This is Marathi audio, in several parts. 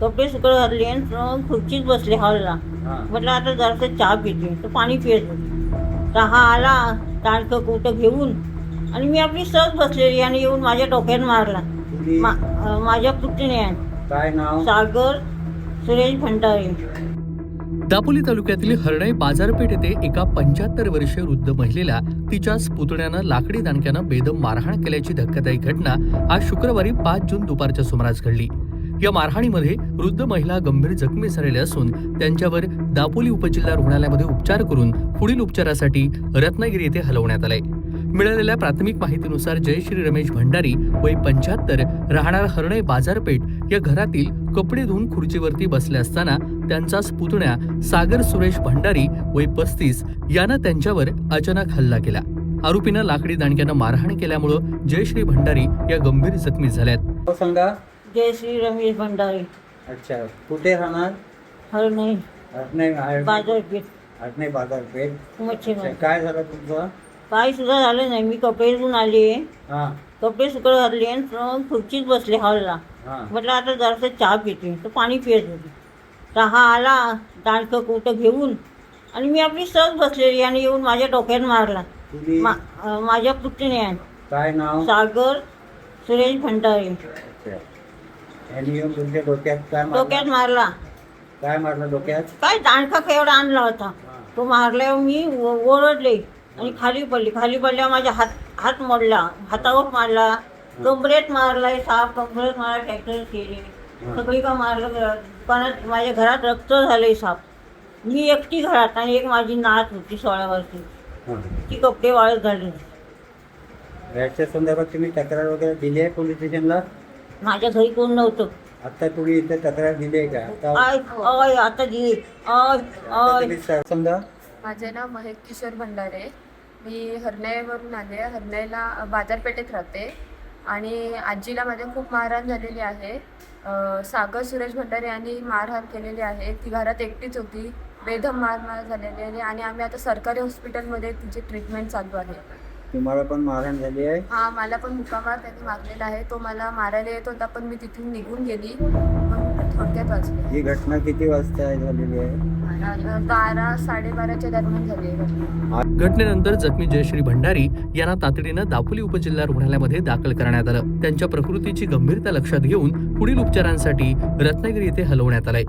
कपडे सुकत घातले आणि खुर्चीत बसले हॉलला. म्हटलं आता जरासं चहा पिते, तर पाणी पित होते. तर हा आला ताडकं कुठं घेऊन आणि मी आपली सहज बसलेली आणि येऊन माझ्या डोक्यात मारला. माझ्या पुतण्या काय नाव? सागर सुरेश भंडारे. दापोली तालुक्यातील हर्णै बाजारपेठ येथे एका 75 वर्षीय वृद्ध महिलेला तिच्याच पुतण्यानं लाकडी दांडक्यानं बेदम मारहाण केल्याची धक्कादायक घटना आज शुक्रवारी 5 जून दुपारच्या सुमारास घडली. या मारहाणीमध्ये वृद्ध महिला गंभीर जखमी झालेल्या असून त्यांच्यावर दापोली उपजिल्हा रुग्णालयामध्ये उपचार करून पुढील उपचारासाठी रत्नागिरी येथे हलवण्यात आले. मिळालेल्या प्राथमिक माहितीनुसार जयश्री रमेश भंडारी वय 75 राहणार हर्णै बाजारपेठ या घरातील कपडे धुवून खुर्चीवरती बसले असताना त्यांचाच पुतण्या सागर सुरेश भंडारी वय 35 यानं त्यांच्यावर अचानक हल्ला केला. आरोपीनं लाकडी दांडक्यानं मारहाण केल्यामुळं जयश्री भंडारी या गंभीर जखमी झाल्यात. सांगा. जयश्री रमेश भंडारे. अच्छा, कुठे राहणार? हरणे हर्णै बाजारपेठ बाजारपेठ. मच्छीमार. काय झालं तुमचं? काही सुद्धा झालं नाही. मी कपडे धुवून आले, हा कपडे सुकत घातले आणि खुर्चीत बसले हॉलला. हा म्हटलं आता जरासं चहा पिते, तर पाणी पित होते. तर हा आला ताडकं कुठं घेऊन आणि मी आपली सहज बसलेली आणि येऊन माझ्या डोक्यात मारला. तुम्ही माझ्या पुतण्या काय नाव? सागर सुरेश भंडारे. अच्छा. यांनी येऊन तुमच्या डोक्यात काय मारलं? डोक्यात मारला. काय मारलं डोक्यात? काय दांडका केवढा आणला होता. तो मारल्यावर मी ओरडले आणि खाली पडल्यावर माझ्या हात मोडला, हातावर मारला, कमरेत मारलाय, साप कमरेत मारला, ट्रॅक्टर केले, सगळी का मारलं. दुकानात माझ्या घरात रक्त झालंय साप. मी एकटी घरात आणि एक माझी नात होती 16 वर्षी, ती कपडे वाळत घालली. याच्या संदर्भात तुम्ही तक्रार वगैरे दिली आहे पोलीस स्टेशनला? माझ्या घरी कोण नव्हतं. आता तुम्ही इथे तक्रार दिली आहे का? आता दिली. तुम्ही समजा. माझे नाव महेश किशोर भंडारे. मी हर्णैवरून आले. हर्णैला बाजारपेठेत राहते आणि आजीला माझ्या खूप मारहाण झालेली आहे. सागर सुरेश भंडारे यांनी मारहाण केलेली आहे. ती घरात एकटीच होती. बेदम मारहाण झालेली आहे आणि आम्ही आता सरकारी हॉस्पिटलमध्ये तिची ट्रीटमेंट चालू आहे. तुम्हाला पण मारहाण झाली आहे? हा, मला पण मुक्कामार त्यांनी मारलेला आहे. तो मला मारायला येत होता पण मी तिथून निघून गेली, पण थोडक्यात वाचले. ही घटना किती वाजता झालेली आहे? 12-12:30च्या दरम्यान झाली आहे घटना. घटनेनंतर जखमी जयश्री भंडारी यांना तातडीनं दापोली उपजिल्हा रुग्णालयामध्ये दाखल करण्यात आलं. त्यांच्या प्रकृतीची गंभीरता लक्षात घेऊन पुढील उपचारांसाठी रत्नागिरी येथे हलवण्यात आलंय.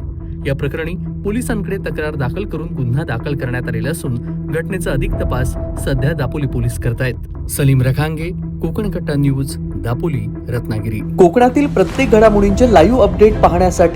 या प्रकरणी पोलिसांकडे तक्रार दाखल करून गुन्हा दाखल करण्यात आलेला असून घटनेचा अधिक तपास सध्या दापोली पोलीस करतायत. सलीम रखांगे, कोकण कट्टा न्यूज, दापोली, रत्नागिरी. कोकणातील प्रत्येक घडामोडींचे लाईव्ह अपडेट पाहण्यासाठी